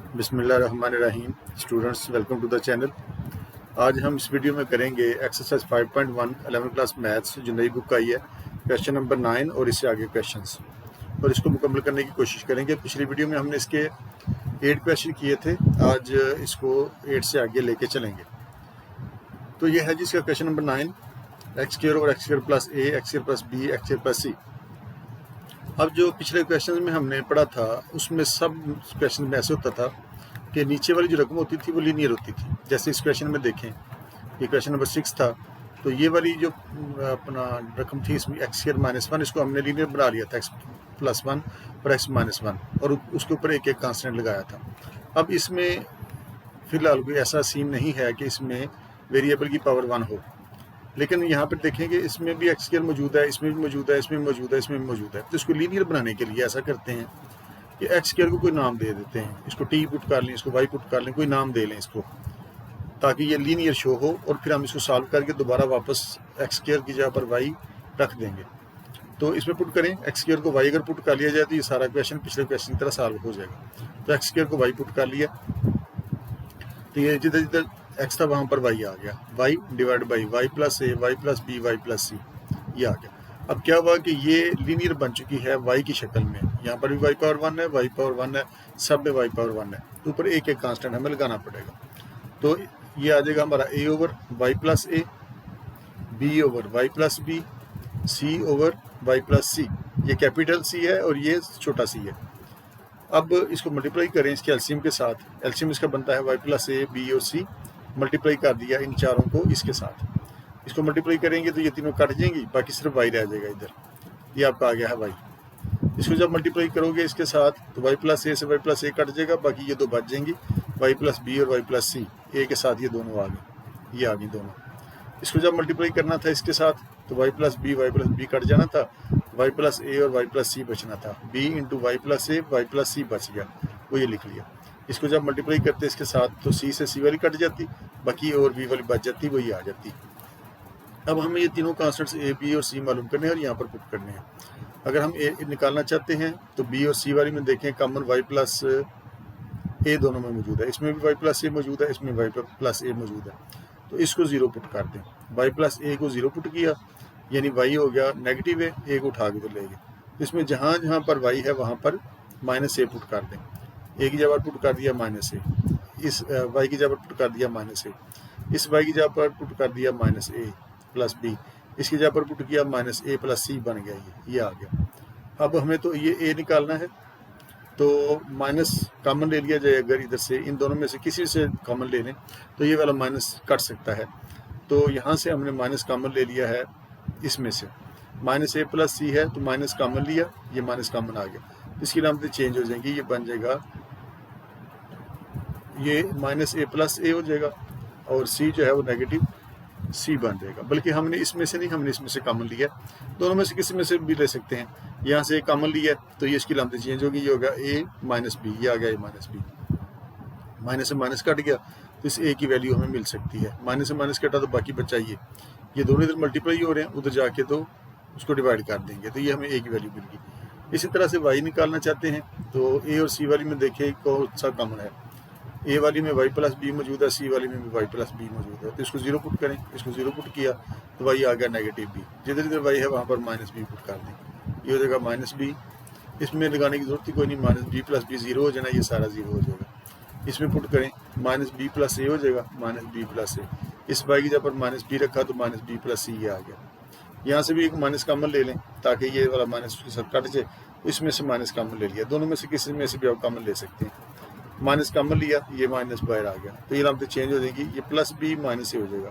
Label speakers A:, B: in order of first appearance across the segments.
A: बिस्मिल्लाहिर्रहमानिर्रहीम। Students, welcome to the channel. आज हम इस वीडियो में करेंगे एक्सरसाइज 5.1 11th क्लास मैथ्स, जो नई बुक आई है, क्वेश्चन नंबर 9 और इससे आगे क्वेश्चंस, और इसको मुकम्मल करने की कोशिश करेंगे। पिछली वीडियो में हमने इसके 8 क्वेश्चन किए थे, आज इसको 8 से आगे लेके चलेंगे। तो ये है जिसका क्वेश्चन नंबर 9, एक्स स्क्वायर और x square plus a, x square plus b, x square plus c. अब जो पिछले क्वेश्चन में हमने पढ़ा था उसमें सब क्वेश्चन में ऐसे होता था कि नीचे वाली जो रकम होती थी वो लीनियर होती थी। जैसे इस क्वेश्चन में देखें, ये क्वेश्चन नंबर 6 था, तो ये वाली जो अपना रकम थी इसमें एक्स स्क्वायर माइनस 1, इसको हमने लीनियर बना लिया था, एक्स प्लस 1 और एक्स माइनस 1, और उसके ऊपर एक एक कांस्टेंट लगाया था। अब इसमें फ़िलहाल कोई ऐसा सीन नहीं है कि इसमें वेरिएबल की पावर 1 हो, लेकिन यहाँ पर देखेंगे इसमें भी एक्स स्क्वायर मौजूद है, इसमें भी मौजूद है, इसमें भी मौजूद है, इसमें भी मौजूद है। तो इसको लीनियर बनाने के लिए ऐसा करते हैं कि एक्स स्क्वायर को कोई नाम दे देते हैं, इसको टी पुट कर लें, इसको वाई पुट कर लें, कोई नाम दे लें इसको, ताकि ये लीनियर शो हो, और फिर हम इसको सॉल्व करके दोबारा वापस एक्स स्क्वायर की जगह पर वाई रख देंगे। तो इसमें पुट करें, एक्स स्क्वायर को वाई अगर पुट कर लिया जाए तो ये सारा क्वेश्चन पिछले क्वेश्चन की तरह सॉल्व हो जाएगा। तो एक्स स्क्वायर को वाई पुट कर लिया, तो ये जिधर जिधर एक्स था वहाँ पर वाई आ गया, y divide by y plus a, y plus b, y plus c, ये आ गया। अब क्या हुआ कि ये लीनियर बन चुकी है वाई की शक्ल में। यहाँ पर भी वाई पावर 1 है, वाई पावर 1 है, सब में वाई पावर 1 है, तो ऊपर एक एक कांस्टेंट हमें लगाना पड़ेगा। तो ये आ जाएगा हमारा a over y plus a, b over y plus b, c over y plus c. ये कैपिटल सी है और ये छोटा सी है। अब इसको मल्टीप्लाई करें इसके एलसीएम के साथ। एलसीएम इसका बनता है वाई प्लस ए, बी और सी। मल्टीप्लाई कर दिया इन चारों को इसके साथ, इसको मल्टीप्लाई करेंगे तो ये तीनों कट जाएंगी, बाकी सिर्फ वाई रह जाएगा इधर, ये आपका आ गया है वाई। इसको जब मल्टीप्लाई करोगे इसके साथ तो वाई प्लस ए से वाई प्लस ए कट जाएगा, बाकी ये दो बच जाएंगी, वाई प्लस बी और वाई प्लस सी। ए के साथ ये दोनों आ गए, ये आ गई दोनों। इसको जब मल्टीप्लाई करना था इसके साथ तो वाई प्लस बी कट जाना था, वाई प्लस ए और वाई प्लस सी बचना था, B into Y plus a, y plus सी बच गया, वो ये लिख लिया। इसको जब मल्टीप्लाई करते इसके साथ तो सी से सी वाली कट जाती, बाकी और बी वाली बच जाती, वही आ जाती। अब हमें ये तीनों कांस्टेंट्स ए, बी और सी मालूम करने हैं और यहाँ पर पुट करने हैं। अगर हम ए निकालना चाहते हैं तो बी और सी वाली में देखें कॉमन वाई प्लस ए दोनों में मौजूद है, इसमें भी वाई प्लस ए मौजूद है, इसमें वाई प्लस ए मौजूद है, तो इसको 0 पुट कर दें। वाई प्लस ए को 0 पुट किया, यानी वाई हो गया नेगेटिव है, ए को उठा के तो ले गए। इसमें जहाँ जहाँ पर वाई है वहाँ पर माइनस ए पुट कर दें। ए की जगह पर पुट कर दिया माइनस ए, इस वाई की जगह पर पुट कर दिया माइनस ए, इस वाई की जगह पर पुट कर दिया माइनस ए प्लस बी, इसकी जगह पर पुट किया माइनस ए प्लस सी, बन गया ये आ गया। अब हमें तो ये ए निकालना है, तो माइनस कॉमन ले लिया जाए। अगर इधर से इन दोनों में से किसी से कॉमन ले लें तो ये वाला माइनस कट सकता है, तो यहाँ से हमने माइनस कॉमन ले लिया है। इसमें से माइनस ए प्लस सी है तो माइनस कॉमन लिया, ये माइनस कॉमन आ गया, इसकी नाम से चेंज हो जाएंगी, ये बन जाएगा, ये माइनस ए प्लस ए हो जाएगा, और सी जो है वो नेगेटिव सी बन जाएगा। बल्कि हमने इसमें से नहीं, हमने इसमें से कॉमन लिया, दोनों में से किसी में से भी ले सकते हैं। यहाँ से कॉमन लिया तो ये इसकी लामत चेंज होगी, ये होगा ए माइनस बी, ये आ गया ए माइनस बी, माइनस से माइनस कट गया तो इस ए की वैल्यू हमें मिल सकती है। माइनस से माइनस कटा तो बाकी बचा ये दोनों इधर मल्टीप्लाई हो रहे हैं, उधर जाके तो उसको डिवाइड कर देंगे, तो ये हमें ए की वैल्यू मिल गई। इसी तरह से वाई निकालना चाहते हैं तो ए और सी वाली में देखें कौन सा कॉमन है। ए वाली में वाई प्लस बी मौजूद है, सी वाली में भी वाई प्लस बी मौजूद है, तो इसको 0 पुट करें, इसको 0 पुट किया तो वाई आ गया नेगेटिव बी, जिधर जिधर वाई है वहाँ पर माइनस बी पुट कर दें, ये हो जाएगा माइनस बी। इसमें लगाने की जरूरत ही कोई नहीं, माइनस बी प्लस बी 0 हो जाना, ये सारा 0 हो जाएगा। इसमें पुट करें माइनस बी प्लस ए हो जाएगा, माइनस बी प्लस ए, इस वाई की जगह पर माइनस बी रखा तो माइनस बी प्लस सी, ये आ गया। यहाँ से भी एक माइनस कॉमन ले लें ताकि ये वाला माइनस उसके साथ कट जाए, इसमें से माइनस कॉमन ले लिया, दोनों में से किसी में से भी आप कॉमन ले सकते हैं। माइनस कॉमन लिया, ये माइनस बाहर आ गया, तो ये लामत चेंज हो जाएगी, ये प्लस बी माइनस ए हो जाएगा,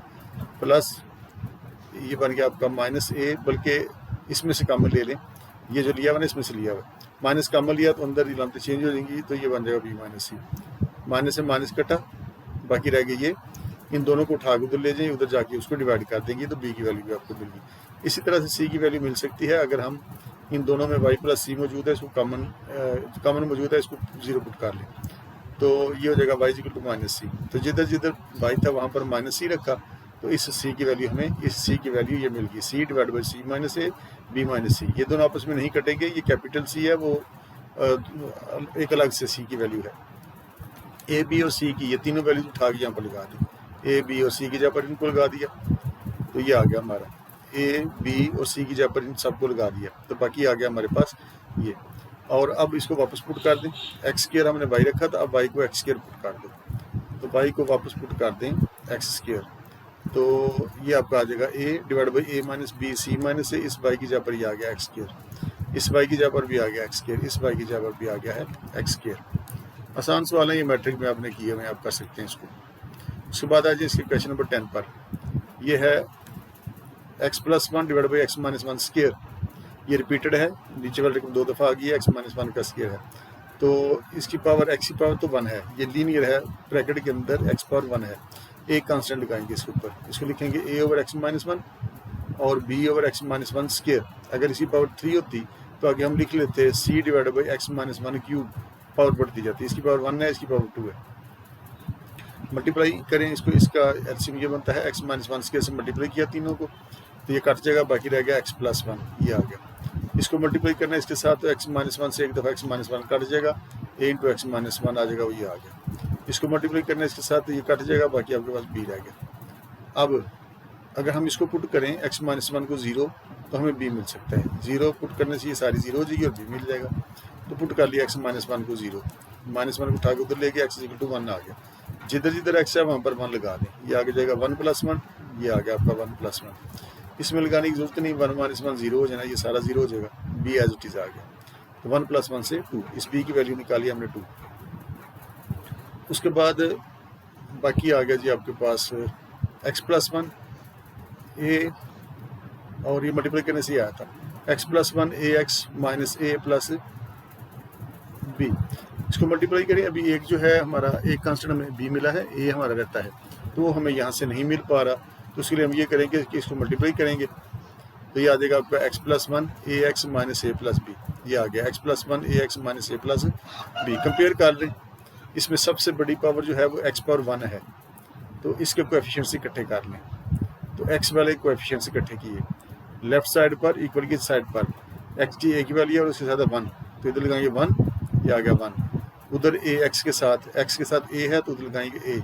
A: प्लस ये बन गया आपका माइनस ए, बल्कि इसमें से कॉमन ले लें, ये जो लिया हुआ ना इसमें से लिया हुआ, माइनस कॉमन लिया तो अंदर ये लामत चेंज हो जाएंगी, तो ये बन जाएगा बी माइनस सी। माइनस से माइनस कटा, बाकी रह गई ये, इन दोनों को उठा के उधर ले जाइए, उधर जाके उसको डिवाइड कर देंगे, तो बी की वैल्यू भी आपको मिल गई। इसी तरह से सी की वैल्यू मिल सकती है अगर हम इन दोनों में वाई प्लस सी मौजूद है, इसको कॉमन मौजूद है, इसको 0 पुट कर लें, तो ये हो जाएगा वाई इक्वल टू माइनस सी। तो जिधर जिधर वाई था वहाँ पर माइनस सी रखा, तो इस सी की वैल्यू हमें, इस सी की वैल्यू ये मिल गई, c divide by c minus a, b minus c. ये दोनों आपस में नहीं कटेंगे, ये कैपिटल सी है, वो एक अलग से सी की वैल्यू है। ए बी और सी की ये तीनों वैल्यूज उठा के यहाँ पर लगा दी, ए बी और सी की जगह पर इनको लगा दिया, तो ये आ गया हमारा ए बी और सी की जगह पर इन सबको लगा दिया, तो बाकी आ गया हमारे पास ये। और अब इसको वापस पुट कर दें, एक्स स्क्वायर हमने वाई रखा था, अब वाई को एक्स स्क्वायर पुट कर दो, तो वाई को वापस पुट कर दें एक्स स्क्वायर, तो ये आपका आ जाएगा a divide by a minus b c minus a, इस वाई की जगह पर ये आ गया एक्स स्क्वायर, इस वाई की जगह पर भी आ गया एक्स स्क्वायर, इस वाई की जगह पर भी आ गया है एक्स स्क्वायर। आसान सवाल है ये, मैट्रिक में आपने किए हुए, आप कर सकते हैं इसको। उसके बाद आ जाए इसके क्वेश्चन नंबर 10 पर, ये है x plus one divide by x minus one square, ये रिपीटेड है, नीचे वाली रकम 2 दफ़ा आ गई है, एक्स माइनस वन का स्क्वायर है, तो इसकी पावर एक्स की पावर तो 1 है, ये लीनियर है, ब्रैकेट के अंदर एक्स पावर 1 है, एक कांस्टेंट लगाएंगे इसके ऊपर, इसको लिखेंगे a over x minus one और b over x minus one square. अगर इसकी पावर 3 होती तो आगे हम लिख लेते c divide by x minus one cube, power बढ़ती जाती है, इसकी पावर 1 है, इसकी पावर 2 है, मल्टीप्लाई करें इसको, इसका एलसीएम ये बनता है एक्स माइनस वन स्क्वायर से मल्टीप्लाई किया तीनों को, तो ये कट जाएगा, बाकी रह गया एक्स प्लस वन, ये आ गया। इसको मल्टीप्लाई करना है इसके साथ, तो एक्स माइनस वन से एक दफ़ा एक्स माइनस वन कट जाएगा, ए इंटू एक्स माइनस वन आ जाएगा, वो ये आ गया। इसको मल्टीप्लाई करना है इसके साथ, तो ये कट जाएगा, बाकी आपके पास बी रह गया। अब अगर हम इसको पुट करें एक्स माइनस वन को 0, तो हमें बी मिल सकता है, 0 पुट करने से ये सारी 0 हो जाएगी और बी मिल जाएगा, तो पुट कर लिया एक्स माइनस वन को 0, माइनस वन को उठा के उधर ले गया, एक्स इक्वल टू 1 आ गया, जिधर जिधर एक्स है वहाँ पर 1 लगा दें, ये आगे जाएगा 1 प्लस 1, ये आ गया आपका 1 प्लस 1, इसमें लगाने की जरूरत नहीं, 1 माइनस 1 0 हो जाना, ये सारा 0 हो जाएगा, बी एज इट इज़ आ गया, तो 1 प्लस 1 से 2, इस बी की वैल्यू निकाली हमने 2। उसके बाद बाकी आ गया जी आपके पास एक्स प्लस 1 ए, और ये मल्टीप्लाई करने से ही आया था, एक्स प्लस 1 ए एक्स माइनस ए प्लस बी, इसको मल्टीप्लाई करें, अभी एक जो है हमारा एक कांस्टेंट हमें बी मिला है, ए हमारा रहता है, तो वो हमें यहाँ से नहीं मिल पा रहा, तो उसके लिए हम ये करेंगे कि इसको मल्टीप्लाई करेंगे, तो ये आ जाएगा आपका एक्स प्लस 1 ए एक्स माइनस ए प्लस बी, ये आ गया एक्स प्लस 1 ए एक्स माइनस ए प्लस बी। कंपेयर कर लें, इसमें सबसे बड़ी पावर जो है वो एक्स पावर 1 है, तो इसके कोएफिशिएंट्स इकट्ठे कर लें, तो एक्स वाले कोएफिशिएंट्स इकट्ठे किए, लेफ्ट साइड पर इक्वल की साइड पर एक्स की एक ही वैल्यू है और उसके साथ 1, तो इधर लगाएंगे 1, ये आ गया 1, उधर ए एक्स के साथ ए है, तो उधर लगाएंगे ए,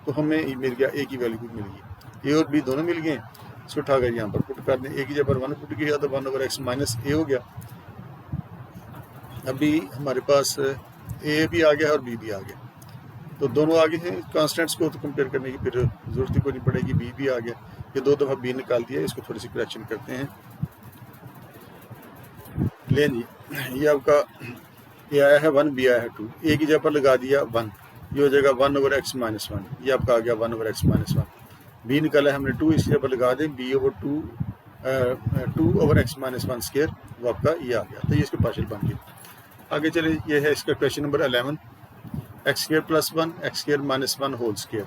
A: तो हमें मिल गया ए की वैल्यू मिल गई, ए और बी दोनों मिल गए, इसको उठा कर यहाँ पर पुट कर दें, ए की जगह पर 1 पुट किया तो 1 ओवर एक्स माइनस ए हो गया। अभी हमारे पास ए भी आ गया और बी भी आ गया, तो दोनों आगे हैं, कांस्टेंट्स को तो कंपेयर करने की फिर जरूरत ही कोई नहीं पड़ेगी, बी भी आ गया, ये 2 दफ़ा बी निकाल दिया, इसको थोड़ी सी करेक्शन करते हैं, ले जी, ये आपका ए आया है 1, बी आया है 2, ए की जगह पर लगा दिया 1, ये हो जाएगा 1 ओवर एक्स माइनस 1, ये आपका आ गया 1 ओवर एक्स माइनस 1, बी निकाला है हमने 2, इसकी जगह पर लगा दें b over 2 over x minus 1 square, वो आपका ये आ गया, तो ये इसके पार्शियल बन गया। आगे चले, ये है इसका question number 11, x square plus 1 x square minus 1 whole square.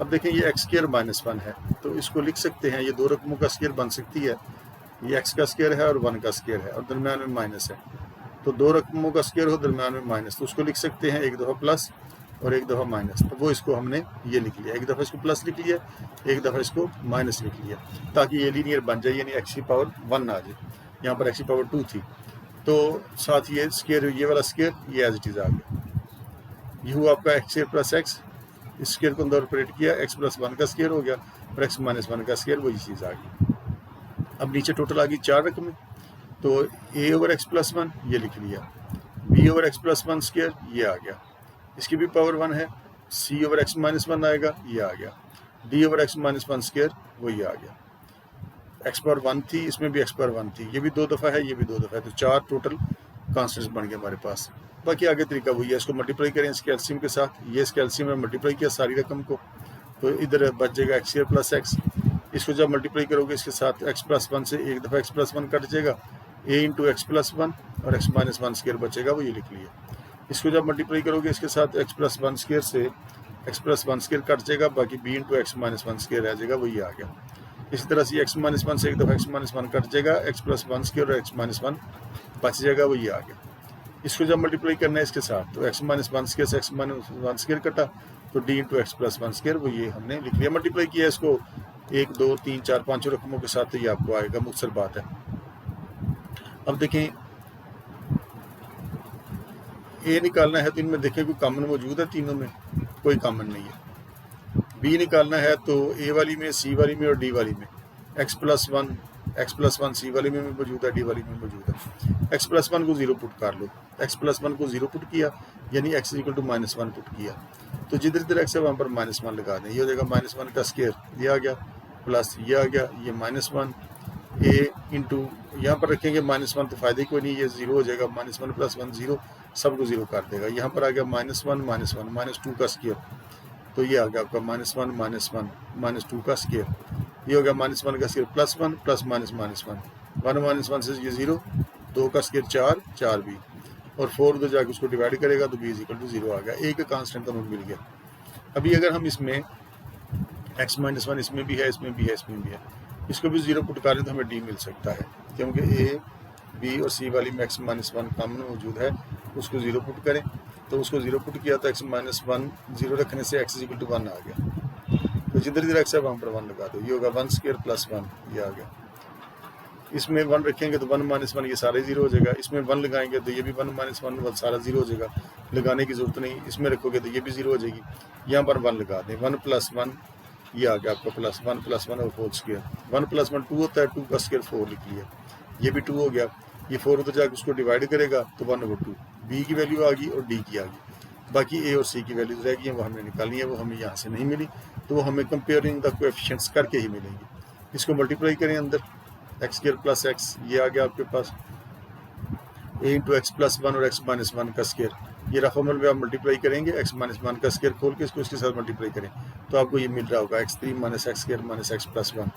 A: अब देखें ये एक्स स्क्वायर माइनस 1 है, तो इसको लिख सकते हैं, ये 2 रकमों का स्क्वायर बन सकती है, ये एक्स का स्क्वायर है और 1 का स्क्वायर है और दरम्यान में माइनस है, तो 2 रकमों का स्क्वायर हो दरम्यान में माइनस, तो उसको लिख सकते हैं एक दफ़ा प्लस और एक दफ़ा माइनस, तो वो इसको हमने ये लिख लिया, एक दफ़ा इसको प्लस लिख लिया, एक दफ़ा इसको माइनस लिख लिया, ताकि ये लीनियर बन जाए, यानी एक्स की पावर 1 आ जाए, यहाँ पर एक्स की पावर 2 थी, तो साथ ये स्क्वायर, ये वाला स्क्वायर ये एज इट इज़ आ गया, ये हुआ आपका एक्स स्क्वायर प्लस एक्स, इस स्क्वायर को अंदर ऑपरेट किया, एक्स प्लस 1 का स्क्वायर हो गया और एक्स माइनस 1 का स्क्वायर, वही चीज़ आ गई। अब नीचे टोटल आ गई 4 रकमें, तो ए ओवर एक्स प्लस 1 ये लिख लिया, b over x plus 1 square ये आ गया, इसकी भी पावर 1 है, सी ओवर एक्स माइनस 1 आएगा, ये आ गया, D over x minus 1 square वो ये आ गया, एक्स पावर 1 थी, इसमें भी एक्स पावर 1 थी, ये भी 2 दफ़ा है, ये भी 2 दफ़ा है, तो 4 टोटल कॉन्स्टेंट्स बन गए हमारे पास। बाकी आगे तरीका वही है, इसको मल्टीप्लाई करें इस कैल्शियम के साथ, ये इस कैल्शियम में मल्टीप्लाई किया सारी रकम को, तो इधर बच जाएगा एक्स स्क्वायर प्लस एक्स, इसको जब मल्टीप्लाई करोगे इसके साथ एक्स प्लस 1 से एक दफ़ा एक्स प्लस 1 कट जाएगा, ए इंटू एक्स प्लस 1 और एक्स माइनस 1 स्क्वायर बचेगा, वो ये लिख लिया। इसको जब मल्टीप्लाई करोगे इसके साथ एक्स प्लस 1 स्क्वायर से एक्स प्लस 1 स्क्वायर कट जाएगा, बाकी b into x minus 1 square रह जाएगा, वो ये आ गया। इसी तरह से एक्स माइनस 1 से एक दफ़ा एक्स माइनस 1 कट जाएगा, एक्स प्लस 1 स्क्वायर और एक्स माइनस 1 बच जाएगा, वो ये आ गया। इसको जब मल्टीप्लाई करना है इसके साथ, तो एक्स माइनस 1 स्क्वायर से एक्स माइनस 1 स्क्वायर कटा, तो D into x plus 1 square वो ये हमने लिख लिया। मल्टीप्लाई किया इसको 1 2 3 4 5 रकमों के साथ, तो ये आपको आएगा, मुख्तसर बात है। अब देखें ए निकालना है तो इनमें देखें कोई कॉमन मौजूद है, तीनों में कोई कॉमन नहीं है। बी निकालना है तो ए वाली में, सी वाली में और डी वाली में x+1 सी वाली में मौजूद है, डी वाली में मौजूद है। x+1 को 0 पुट कर लो, x+1 को 0 पुट किया यानी x = -1 पुट किया, तो जिधर जिधर x है वहाँ पर -1 लगा दें। ये हो जाएगा -1 का स्क्वायर, ये आ गया, प्लस ये आ गया, ये -1 a इंटू यहाँ पर रखेंगे -1 तो फ़ायदे कोई नहीं, ये 0 हो जाएगा, -1 + 1 0, सबको 0 कर देगा। यहाँ पर आ गया -1 -2 का स्क्वायर, तो ये आ गया आपका -1 -2 का स्क्वायर, ये हो गया -1 का स्क्वायर +1 + -1 1 से ये 0, 2 का स्क्वायर 4 4 भी, और 4 उधर जाके उसको डिवाइड करेगा तो b = 0 आ गया। एक कांस्टेंट तो मिल गया। अभी अगर हम इसमें x-1 इसमें भी है, इसमें भी है, इसमें भी है, इसको भी 0 पुट करें तो हमें d मिल सकता है, क्योंकि a, b और c वाली में x-1 कॉमन मौजूद है, उसको 0 पुट करें तो उसको 0 पुट किया तो x-1 0 रखने से x = 1 आ गया, तो जिधर जिधर x है वहाँ पर 1 लगा दो, ये होगा 1² + 1, ये आ गया। इसमें 1 रखेंगे तो 1 - 1 ये सारे 0 हो जाएगा, इसमें 1 लगाएंगे तो ये भी 1 - 1 सारा 0 हो जाएगा, लगाने की ज़रूरत नहीं, इसमें रखोगे तो ये भी 0 हो जाएगी, यहाँ पर 1 लगा दें, 1 + 1 ये आ गया आपका +1 + 1 और होल स्क्वायर, 1 + 1 2 होता है, 2 का स्क्वायर 4 लिख लिया, ये भी 2 हो गया, ये 4 उधर जाकर उसको डिवाइड करेगा तो 1/2, b की वैल्यू आ गई और d की आ गई, बाकी a और c की वैल्यूज रह गई हैं, वो हमने निकालनी है, वो हमें यहाँ से नहीं मिली, तो वो हमें कंपेयरिंग द कोएफिशिएंट्स करके ही मिलेंगी। इसको मल्टीप्लाई करें अंदर, x² + x, ये आ गया आपके पास a × x+1 और x-1 का स्क्वायर, ये रफ अमल में आप मल्टीप्लाई करेंगे, x-1 का स्क्वायर खोल के इसको इसके साथ मल्टीप्लाई करें तो आपको ये मिल रहा होगा x3 - x² - x+1,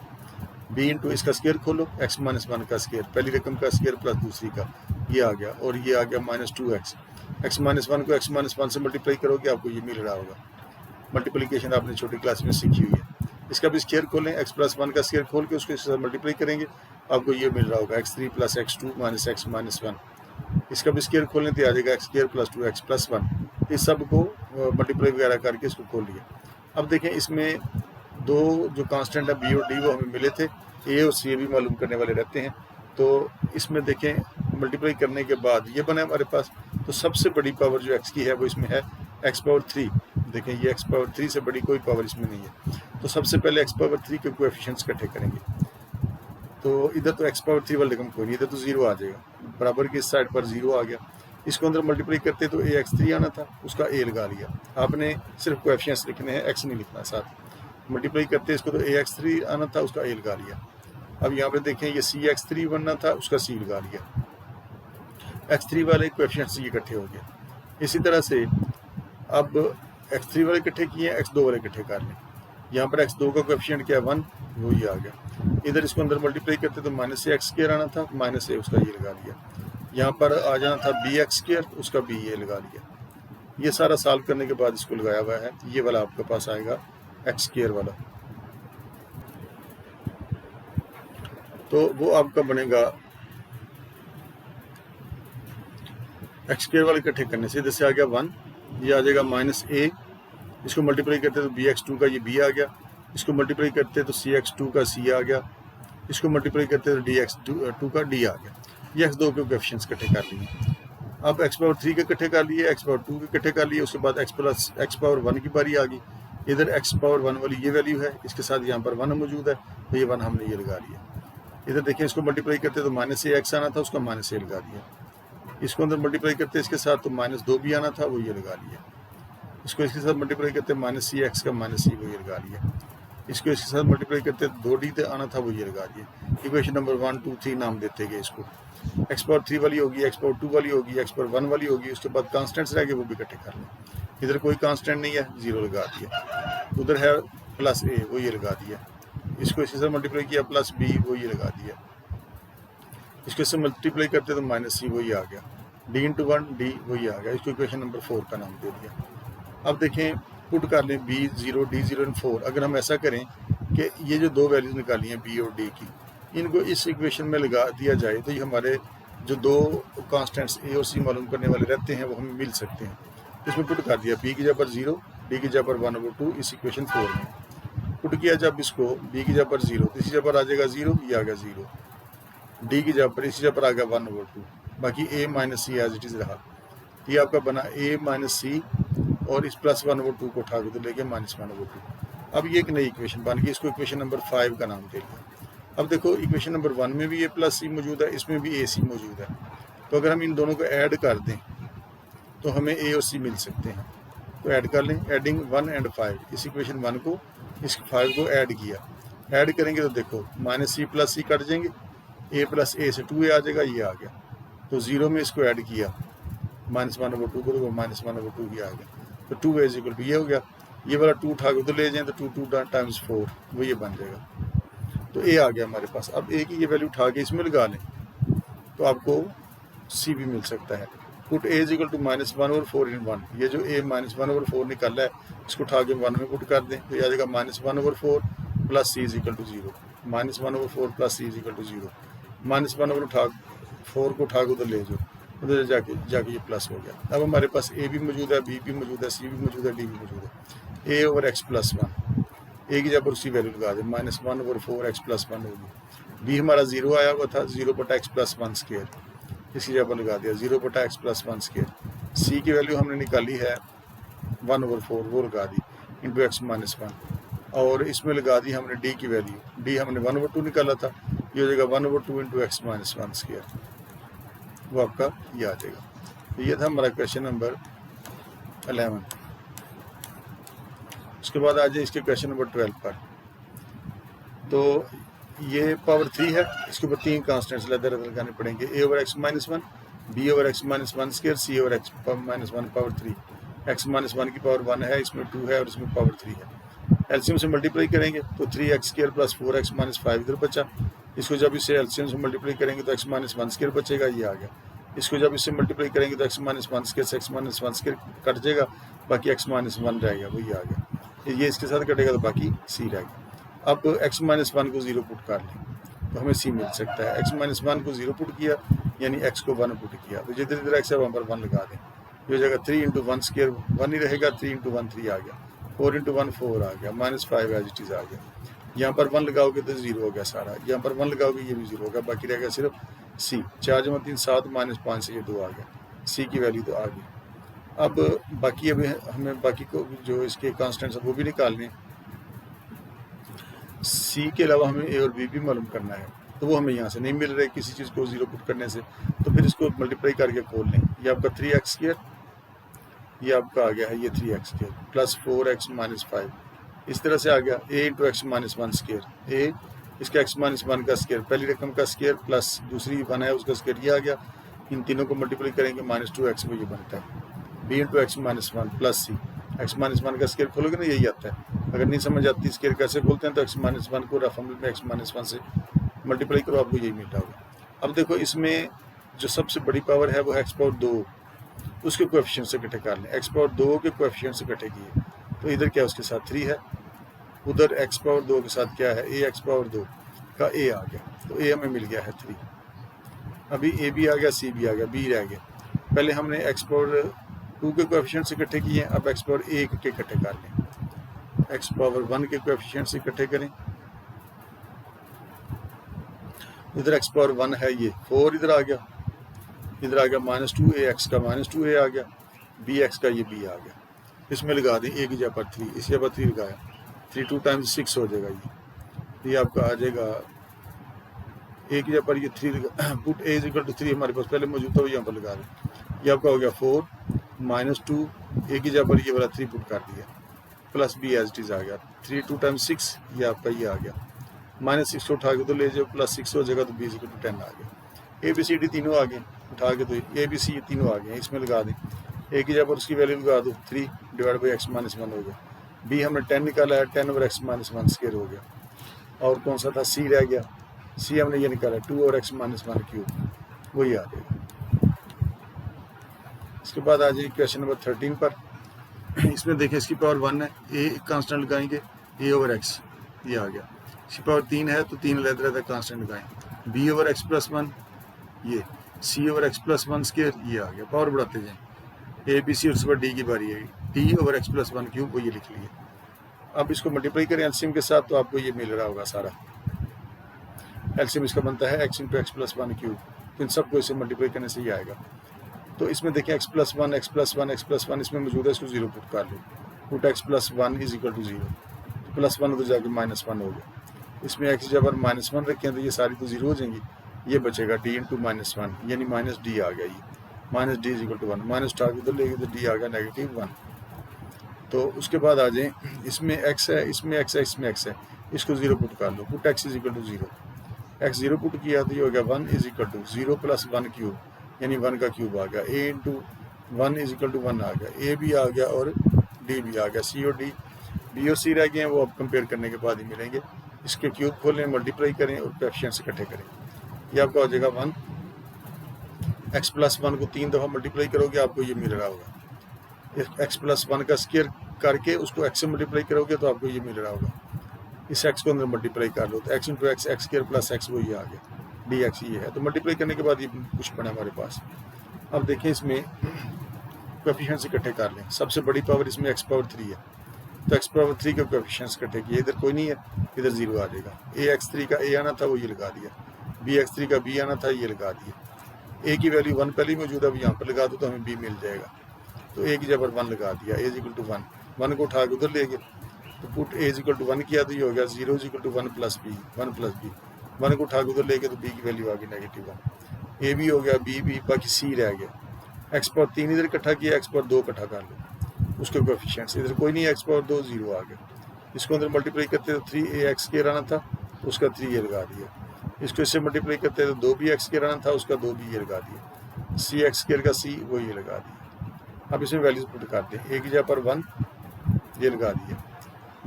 A: b × इसका स्क्वायर खोलो, x-1 का स्क्वायर, पहली रकम का स्क्वायर प्लस दूसरी का, ये आ गया, और ये आ गया -2x, x-1 को x-1 से मल्टीप्लाई करोगे आपको ये मिल रहा होगा, मल्टीप्लिकेशन आपने छोटी क्लास में सीखी हुई है। इसका भी स्क्वायर खोलें, x+1 का स्क्वायर खोल के उसको इसके साथ मल्टीप्लाई करेंगे आपको ये मिल रहा होगा x3 + x2 - x-1, इसका भी स्क्वायर खोलने तो आ जाएगा x² + 2x + 1, इस सब को मल्टीप्लाई वगैरह करके इसको खोल लिया। अब देखें इसमें दो जो कांस्टेंट है b और d वो हमें मिले थे, a और c भी मालूम करने वाले रहते हैं, तो इसमें देखें मल्टीप्लाई करने के बाद ये बना हमारे पास, तो सबसे बड़ी पावर जो x की है वो इसमें है x⁻3, देखें ये x⁻3 से बड़ी कोई पावर इसमें नहीं है, तो सबसे पहले x⁻3 के कोएफिशिएंट्स इकट्ठे करेंगे, तो इधर तो x⁻3 वाला रकम कोई नहीं, इधर तो 0 आ जाएगा, बराबर की इस साइड पर 0 आ गया, इसको अंदर मल्टीप्लाई करते तो ax3 आना था, उसका a लगा लिया, आपने सिर्फ कोएफिशिएंट्स लिखने हैं, x नहीं लिखना साथ, मल्टीप्लाई करते इसको तो ax3 आना था, उसका a लगा लिया। अब यहाँ पे देखें ये cx3 बनना था, उसका c लगा लिया, x3 वाले कोएफिशिएंट्स ये इकट्ठे हो गए। इसी तरह से अब x3 वाले इकट्ठे किए, x2 वाले इकट्ठे कर लें, यहाँ पर x2 का कोएफिशिएंट क्या है 1, वो ये आ गया, इधर इसको अंदर मल्टीप्लाई करते तो -ax² आना था, -a उसका ये लगा लिया, यहाँ पर आ जाना था bx², उसका b ये लगा लिया, ये सारा सॉल्व करने के बाद इसको लगाया हुआ है, ये वाला आपके पास आएगा x² वाला, तो वो आपका बनेगा x² वाले इकट्ठे करने से इधर से आ गया 1, ये आ जाएगा -a, इसको मल्टीप्लाई करते तो bx2 का ये b आ गया, इसको मल्टीप्लाई करते तो cx2 का c आ गया, इसको मल्टीप्लाई करते तो dx2 का d आ गया, ये x2 के कोएफिशिएंट्स इकट्ठे कर लिए। अब x⁻3 के इकट्ठे कर लिए, x⁻2 के इकट्ठे कर लिए, उसके बाद x⁻1 की बारी आ गई, इधर x⁻1 वाली ये वैल्यू है, इसके साथ यहाँ पर 1 मौजूद है, तो ये 1 हमने ये लगा लिया, इधर देखें इसको मल्टीप्लाई करते तो -ax आना था, उसका -a लगा दिया, इसको अंदर मल्टीप्लाई करते इसके साथ तो -2 भी आना था, वो ये लगा लिया, इसको इसके साथ मल्टीप्लाई करते -cx का -c वो ये लगा लिया, इसको इसके साथ मल्टीप्लाई करते 2d आना था, वो ये लगा दिया। इक्वेशन नंबर 1 2 3 नाम देते गए इसको, x⁻3 वाली होगी, x⁻2 वाली होगी, x⁻1 वाली होगी, उसके बाद कांस्टेंट्स रह गए वो भी इकट्ठे कर लें, इधर कोई कांस्टेंट नहीं है, 0 लगा दिया, उधर है +a वो ये लगा दिया, इसको इसके साथ मल्टीप्लाई किया +b वो ये लगा दिया, इसको इससे मल्टीप्लाई करते तो -c वो ये आ गया, d × 1 d वो ये आ गया, इसको इक्वेशन नंबर 4 का नाम दे दिया। अब देखें पुट कर लें b0 d0 और 4, अगर हम ऐसा करें कि ये जो दो वैल्यूज़ निकाली हैं b और d की, इनको इस इक्वेशन में लगा दिया जाए तो ये हमारे जो दो कांस्टेंट्स a और c मालूम करने वाले रहते हैं वो हमें मिल सकते हैं, इसमें पुट कर दिया b की जगह पर 0 d की जगह पर 1/2 इस इक्वेशन 4 में पुट किया, जब इसको b की जगह पर 0 तो इसी जगह पर आ जाएगा 0, ये आ गया 0, d की जगह पर इसी जगह पर आ गया 1/2, बाकी a - c as it is रहा, ये आपका बना a माइनस सी, और इस +1/2 को उठा के तो लेके -1/2। अब ये एक नई इक्वेशन बन गई, इसको इक्वेशन नंबर 5 का नाम दे दिया। अब देखो इक्वेशन नंबर 1 में भी ये +c मौजूद है, इसमें भी ac मौजूद है। तो अगर हम इन दोनों को ऐड कर दें तो हमें a और c मिल सकते हैं। तो ऐड कर लें, एडिंग 1 and 5, इस इक्वेशन 1 को इस 5 को ऐड किया, ऐड करेंगे तो देखो -c + c कट जाएंगे, a + a से 2a आ जाएगा, ये आ गया। तो 0 में इसको ऐड किया, -1/2 को, तो -1/2 ही आ गया। तो 2a = ये हो गया। ये वाला 2 उठा के तो ले जाएं तो 2 × 4 वो ये बन जाएगा। तो a आ गया हमारे पास। अब a की ये वैल्यू उठा के इसमें लगा लें तो आपको c भी मिल सकता है। पुट a = -1/4 इन 1, ये जो a -1/4 निकाला है इसको उठा के 1 में पुट कर दें तो ये आ जाएगा -1/4 + c = 0, -1/4 + c = 0। -1/4 को उठा के तो ले जाओ, उधर जाके ये प्लस हो गया। अब हमारे पास a भी मौजूद है, b भी मौजूद है, c भी मौजूद है, d भी मौजूद है। a/x + 1, a की जगह पर उसकी वैल्यू लगा दें, -1/4 x + 1 होगी। b हमारा 0 आया हुआ था, 0/x + 1², इसकी जगह पर लगा दिया 0/x + 1²। c की वैल्यू हमने निकाली है 1/4, वो लगा दी इंटू x - 1, और इसमें लगा दी हमने d की वैल्यू, d हमने 1/2 निकाला था, ये हो जाएगा 1/2 इंटू x - 1², वो आपका ये आ जाएगा। तो ये था हमारा क्वेश्चन नंबर 11। उसके बाद आ जाए इसके क्वेश्चन नंबर 12 पर। तो ये पावर 3 है, इसके ऊपर 3 कांस्टेंट्स लगाने पड़ेंगे, a/x - 1, b/x - 1², c/x - 1 power 3। x - 1 की पावर 1 है, इसमें 2 है और इसमें पावर 3 है। एलसीएम से मल्टीप्लाई करेंगे तो 3x² + 4x - 5 इधर बचा। इसको जब इससे एलसीएम से मल्टीप्लाई करेंगे तो x - 1² बचेगा, ये आ गया। इसको जब इससे मल्टीप्लाई करेंगे तो x - 1² से x - 1² कट जाएगा, बाकी x - 1 रहेगा, वो ये आ गया। ये इसके साथ कटेगा तो बाकी c रहेगा। अब x - 1 को 0 पुट कर लें तो हमें c मिल सकता है। x - 1 को 0 पुट किया यानी x को 1 पुट किया, तो जिधर जिधर x है वहाँ पर 1 लगा दें। ये हो जाएगा 3 × 1² 1 ही रहेगा, 3 × 1 3 आ गया, 4 × 1 4 आ गया, -5 एज इट इज़ आ गया। यहाँ पर 1 लगाओगे तो 0 हो गया सारा, यहाँ पर 1 लगाओगे ये भी 0 होगा, बाकी रहेगा सिर्फ c। 4 × 3 7, -5 से ये 2 आ गया, c की वैल्यू तो आ गई। अब बाकी अभी हमें बाकी को जो इसके कांस्टेंट्स वो भी निकालने, c के अलावा हमें a और b भी मालूम करना है, तो वो हमें यहाँ से नहीं मिल रहा है किसी चीज़ को 0 पुट करने से, तो फिर इसको मल्टीप्लाई करके खोल लें। ये आपका 3x², ये आपका आ गया है ये 3x² + 4x - 5, इस तरह से आ गया a × x - 1², a इसका x - 1 का स्क्वायर, पहली रकम का स्क्वायर प्लस दूसरी 1 है उसका स्क्वायर, ये आ गया। इन तीनों को मल्टीप्लाई करेंगे -2x, वो ये बनता है b × x - 1 + c। x - 1 का स्क्वायर खोलोगे ना, यही आता है। अगर नहीं समझ आती स्क्वायर कैसे खोलते हैं तो x - 1 को रफ में x - 1 से मल्टीप्लाई करो, आपको यही मिल रहा होगा। अब देखो इसमें जो सबसे बड़ी पावर है वो है x⁴, उसके कोएफिशिएंट से इकट्ठे कर लें। x⁴ के कोएफिशिएंट से इकट्ठे किए तो इधर क्या उसके साथ 3 है, उधर x⁴ के साथ क्या है, a(x⁴) का a आ गया, तो a हमें मिल गया है 3। अभी a भी आ गया, c भी आ गया, b रह गया। पहले हमने x⁴ के कोएफिशिएंट से इकट्ठे किए हैं, अब x⁴ के इकट्ठे कर लें। x⁴ के कोएफिशिएंट से इकट्ठे करें, इधर x⁴ है ये 4, इधर आ गया, इधर आ गया -2a, x का -2a आ गया, bx का ये b आ गया। इसमें लगा दें a की जगह पर 3, इस जगह पर 3 लगाया, 3 2 × 6 हो जाएगा, ये आपका आ जाएगा। a की जगह पर ये 3 पुट a = 3 हमारे पास पहले मौजूद था, वो यहाँ पर लगा दें। ये आपका हो गया 4 -2, a की जगह पर ये वाला 3 पुट कर दिया, plus b as it is आ गया, 3 2 × 6, ये आपका ये आ गया। -6 को उठा के तो ले जाओ, +6 हो जाएगा, तो b = 10 आ गया। a b c d तीनों आ गए, उठा के तो a b c तीनों आ गए, इसमें लगा दें। a की जगह पर उसकी वैल्यू लगा दो, 3 / x - 1 हो गया। b हमने 10 निकाला है, 10/x - 1² हो गया। और कौन सा था, c रह गया, c हमने ये निकाला 2/x - 1³ वही आ जाएगा। इसके बाद आ जाइए क्वेश्चन नंबर 13 पर। इसमें देखिए इसकी पावर 1 है, a कांस्टेंट लगाएंगे, a/x ये आ गया। इसकी पावर 3 है तो 3 अलग-अलग कांस्टेंट लगाएं, b/x + 1 ये, c/x + 1² ये आ गया। पावर बढ़ाते जाएं, a b c और उसके बाद d की बारी है, d/x + 1³ वो ये लिख लिए। अब इसको मल्टीप्लाई करें एलसीएम के साथ तो आपको ये मिल रहा होगा सारा। एलसीएम इसका बनता है x × x + 1³, तो इन सबको इसे मल्टीप्लाई करने से ही आएगा। तो इसमें देखें x plus one x plus one x plus one इसमें मौजूद है, इसको 0 पुट कर लो। Put x plus one is equal to 0, plus one तो जाके माइनस वन हो गया। इसमें x जब माइनस वन रखें तो ये सारी तो 0 हो जाएंगी, ये बचेगा d इंटू माइनस वन, यानी माइनस डी आ गया। ये minus d is equal to one, minus उठा के उधर लेंगे तो डी आ गया नेगेटिव वन। तो उसके बाद आ जाए, इसमें x है, इसमें x है, इसमें x है, इसको 0 पुट कर लो। Put x is equal to 0, x 0 put किया तो ये हो गया 1 is equal to 0 plus 1 cube, यानी 1 का क्यूब आ गया। a into 1 is equal to 1 आ गया, a भी आ गया और d भी आ गया। c और d, b और c रह गए हैं, वो अब कंपेयर करने के बाद ही मिलेंगे। इसके क्यूब खोलें, मल्टीप्लाई करें और कोएफिशिएंट्स इकट्ठे करें। ये आपका हो जाएगा 1, x प्लस 1 को 3 दफ़ा मल्टीप्लाई करोगे आपको ये मिल रहा होगा। x प्लस 1 का स्क्वायर करके उसको x से मल्टीप्लाई करोगे तो आपको ये मिल रहा होगा। इस x को अंदर मल्टीप्लाई कर लो तो x into x x square plus x वो ये आ गया, dx ये है। तो मल्टीप्लाई करने के बाद ये कुछ बना हमारे पास। अब देखें इसमें कोएफिशिएंट्स इकट्ठे कर लें। सबसे बड़ी पावर इसमें x पावर 3 है, तो x पावर 3 के कोएफिशिएंट्स इकट्ठे किए। इधर कोई नहीं है, इधर 0 आ जाएगा। ax3 का a आना था वो ये लगा दिया, bx3 का b आना था ये लगा दिया। a की वैल्यू 1 पहले ही मौजूद है, अब यहाँ पर लगा दो तो हमें b मिल जाएगा। तो a की जगह 1 लगा दिया, a इज इक्वल टू 1, 1 को उठा के उधर ले गए तो put a is equal to 1 किया तो ये हो गया 0 is equal to 1 plus b, 1 plus b। 1 को उठा के उधर ले गए तो b की वैल्यू आ गई नेगेटिव 1। a भी हो गया, b भी, बाकी c रह गया। x पावर 3 इधर इकट्ठा किया, x पावर 2 इकट्ठा कर लो, उसके कोएफिशिएंट्स इधर कोई नहीं है, x पावर 2 0 आ गया। इसको अंदर मल्टीप्लाई करते तो 3ax स्क्वायर आना था, उसका 3 ये लगा दिया। इसको इससे मल्टीप्लाई करते तो 2bx स्क्वायर आना था, उसका 2b ये लगा दिया। cx स्क्वायर का c वो ये लगा दिया। अब इसमें वैल्यूज पुट करते हैं। a की जगह पर 1 ये लगा दिया,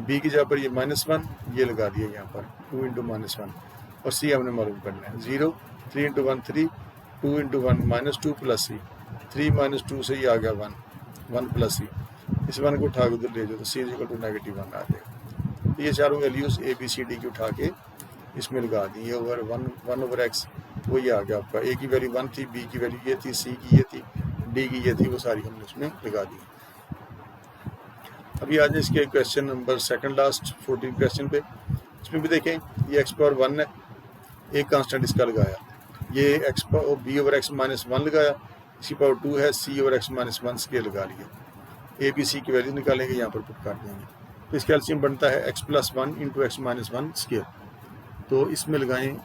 A: b की जगह पर ये -1 ये लगा दिया यहाँ पर 2 इंटू -1, और c हमने मालूम करना है 0, 3 इंटू 1 3, 2 इंटू 1 -2 प्लस c, 3 -2 से ही आ गया 1, 1 प्लस c। इस 1 को उठा के उधर ले जाओ तो c is equal to negative 1 आ जाएगा। तो ये चारों values a b c d की उठा के इसमें लगा दी। ये ओवर 1 ओवर x वो ये आ गया आपका। a की वैल्यू 1 थी, b की वैल्यू ये थी, c की ये थी, d की ये थी, वो सारी हमने उसमें लगा दी। अभी आज इसके question number second last 14 question पे। इसमें भी देखें ये x पावर 1 है, एक कांस्टेंट इसका लगाया, ये x power b over x minus 1 लगाया, इसकी पावर 2 है, c over x minus 1 square लगा लिया। a b c की वैल्यू निकालेंगे, यहाँ पर पुट कर देंगे। तो इसका एलसीएम बनता है x plus 1 into x minus 1 square. तो इसमें लगाएं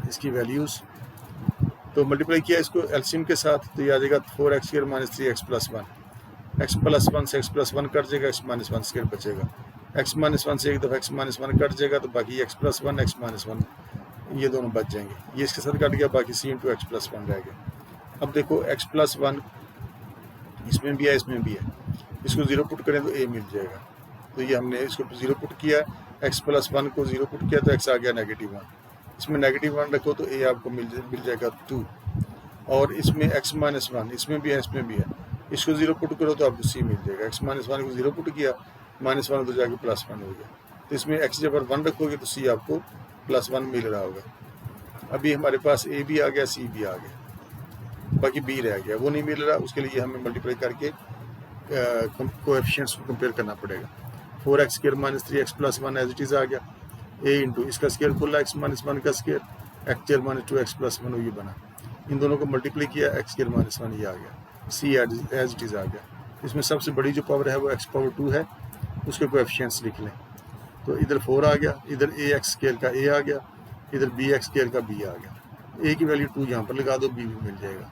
A: इसकी वैल्यूज़, तो मल्टीप्लाई किया इसको एलसीएम के साथ तो ये आ जाएगा 4x square minus 3x plus 1। x plus 1 से x प्लस 1 कट जाएगा, x माइनस 1 स्क्वायर बचेगा। x माइनस 1 से एक दफ़ा x माइनस 1 कट जाएगा तो बाकी x प्लस 1 x माइनस 1 ये दोनों बच जाएंगे। ये इसके साथ कट गया, बाकी c इंटू एक्स प्लस 1 रह गया। अब देखो x प्लस 1 इसमें भी है, इसमें भी है, इसको 0 पुट करें तो a मिल जाएगा। तो ये हमने इसको 0 पुट किया, x प्लस 1 को 0 पुट किया तो x आ गया नेगेटिव 1। इसमें नेगेटिव 1 रखो तो a आपको मिल जाएगा 2। और इसमें x माइनस 1 इसमें भी है, इसमें भी है, इसको 0 पुट करो तो आपको c मिल जाएगा। x माइनस 1 को 0 पुट किया, -1 तो जाके प्लस 1 हो गया। तो इसमें x जब 1 रखोगे तो c आपको प्लस 1 मिल रहा होगा। अभी हमारे पास a भी आ गया, c भी आ गया, बाकी b रह गया, वो नहीं मिल रहा। उसके लिए हमें मल्टीप्लाई करके कोएफिशिएंट्स को कंपेयर करना पड़ेगा। 4x square minus 3x plus 1 as it is आ गया, a इंटू इसका स्क्वायर खुला x माइनस 1 का square, x square minus 2x plus 1 ये बना। इन दोनों को मल्टीप्लाई किया, x स्क्वायर माइनस 1 ये आ गया, c एज इट इज़ आ गया। इसमें सबसे बड़ी जो पावर है वो x पावर 2 है, उसके कोएफिशिएंट्स लिख लें। तो इधर 4 आ गया, इधर ax स्क्वायर का a आ गया, इधर bx स्क्वायर का b आ गया। a की वैल्यू 2 यहाँ पर लगा दो, b भी मिल जाएगा।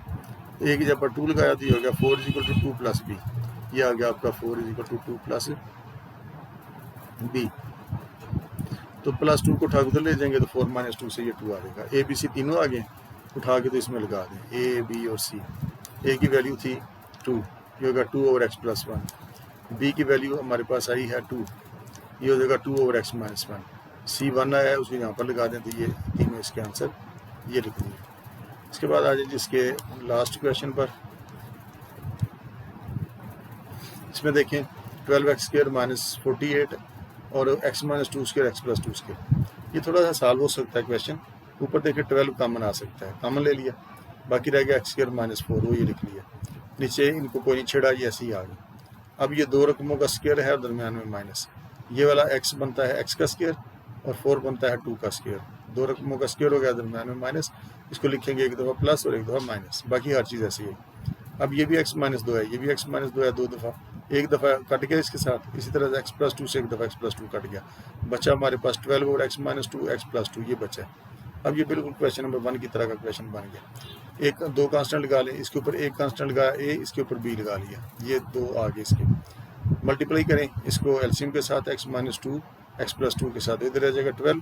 A: a की जब पर 2 लगाया तो ये हो गया 4 is equal to 2 plus b, ये आ गया आपका 4 is equal to 2 plus b। तो प्लस 2 को उठा के उधर ले जाएंगे तो 4 माइनस 2 से ये 2 आ जाएगा। a b c तीनों आ गए, उठा के तो इसमें लगा दें a b और c। a की वैल्यू थी 2, ये होगा 2 ओवर x प्लस 1। b की वैल्यू हमारे पास आई है 2, ये हो जाएगा 2 ओवर x माइनस 1। c 1 आया है, उसको यहाँ पर लगा दें तो ये तीनों इसके आंसर ये लिख दिए। इसके बाद आ जाए जिसके लास्ट क्वेश्चन पर। इसमें देखें 12x स्क्वायर माइनस 48 और x minus 2 square x plus 2 square. ये थोड़ा सा सॉल्व हो सकता है क्वेश्चन। ऊपर देखें 12 कॉमन आ सकता है, कॉमन ले लिया, बाकी रह गया x स्क्वायर माइनस 4 वो ये लिख लिया। नीचे इनको कोई नहीं छेड़ा, ये ऐसे ही आ गया। अब ये दो रकमों का स्क्वायर है और दरमियान में माइनस, ये वाला x बनता है x का स्क्वायर और 4 बनता है 2 का स्क्वायर, दो रकमों का स्क्वायर हो गया, दरम्यान में माइनस, इसको लिखेंगे एक दफ़ा प्लस और एक दफ़ा माइनस, बाकी हर चीज़ ऐसी है। अब ये भी x-2 है, ये भी x-2 है, दो दफ़ा, एक दफ़ा कट गया इसके साथ, इसी तरह से x+2 से एक दफ़ा x+2 कट गया, बचा हमारे पास 12 और x-2 x+2 ये बचा है। अब ये बिल्कुल क्वेश्चन नंबर 1 की तरह का क्वेश्चन बन गया। एक दो कांस्टेंट लगा लें, इसके ऊपर एक कांस्टेंट लगा a, इसके ऊपर b लगा लिया, ये दो आगे इसके मल्टीप्लाई करें इसको एलसीएम के साथ x-2 x+2 के साथ, इधर रह जाएगा 12,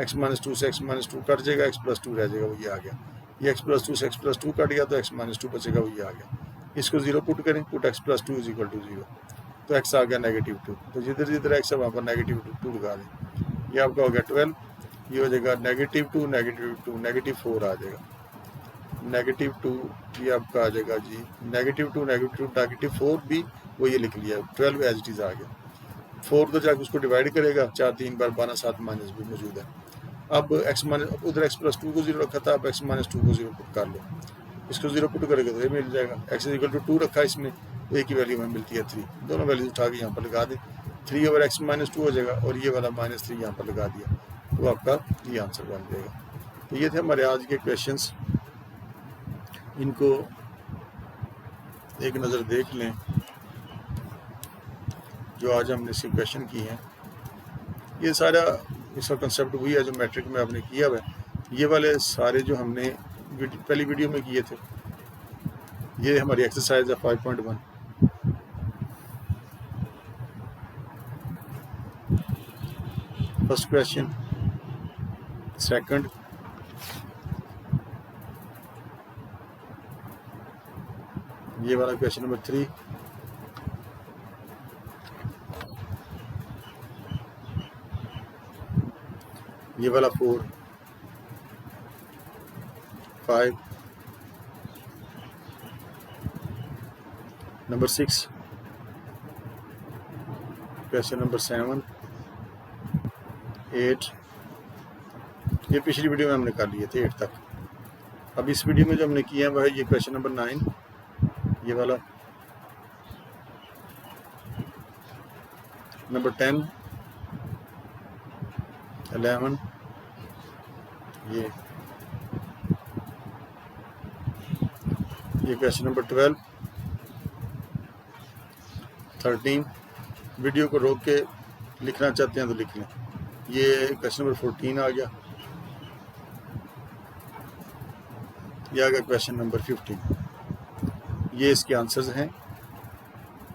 A: x-2 से x-2 कट जाएगा, x+2 रह जाएगा, वो ये आ गया। ये x+2 से x+2 कट गया तो x-2 बचेगा, वो ये आ गया। इसको 0 पुट करें, पुट x+2 = 0, तो x आ गया -2, तो जिधर जिधर x है वहाँ पर -2 लगा दें। ये आपका हो गया 12, ये हो जाएगा -2 -4 आ जाएगा, -2 ये आपका आ जाएगा जी -2 -4 भी वो ये लिख लिया, 12 एज इट इज़ आ गया। 4 तो जाकर उसको डिवाइड करेगा, 4 3 बार 12 7 माइनस भी मौजूद है। अब उधर x+2 को 0 रखा था, अब x-2 को 0 पुट कर लो, इसको 0 पुट करेगा तो ये मिल जाएगा। x = 2 रखा इसमें, तो एक ही वैल्यू में मिलती है 3, दोनों वैल्यूज उठा के यहाँ पर लगा दें, 3/x-2 हो जाएगा और ये वाला -3 यहाँ पर लगा दिया, तो आपका ये आंसर बन जाएगा। तो ये थे हमारे आज के क्वेश्चंस, इनको एक नज़र देख लें जो आज हमने इसके क्वेश्चन किए हैं। ये सारा इसका कंसेप्ट वही है जो मैट्रिक में आपने किया हुआ है। ये वाले सारे जो हमने पहली वीडियो में किए थे, ये हमारी एक्सरसाइज है 5.1। फर्स्ट क्वेश्चन, सेकंड, ये वाला क्वेश्चन नंबर 3, ये वाला 4, 5, नंबर 6, क्वेश्चन नंबर 7, 8, ये पिछली वीडियो में हमने कर लिए थे 8 तक। अब इस वीडियो में जो हमने किया है वह है ये क्वेश्चन नंबर 9, ये वाला, नंबर 10, 11, ये क्वेश्चन नंबर 12, 13, वीडियो को रोक के लिखना चाहते हैं तो लिख लें। ये क्वेश्चन नंबर 14 आ गया, ये आ गया क्वेश्चन नंबर 15। ये इसके आंसर्स हैं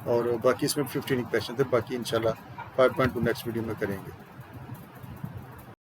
A: और बाकी इसमें 15 क्वेश्चन थे, बाकी इंशाल्लाह 5.2 नेक्स्ट वीडियो में करेंगे।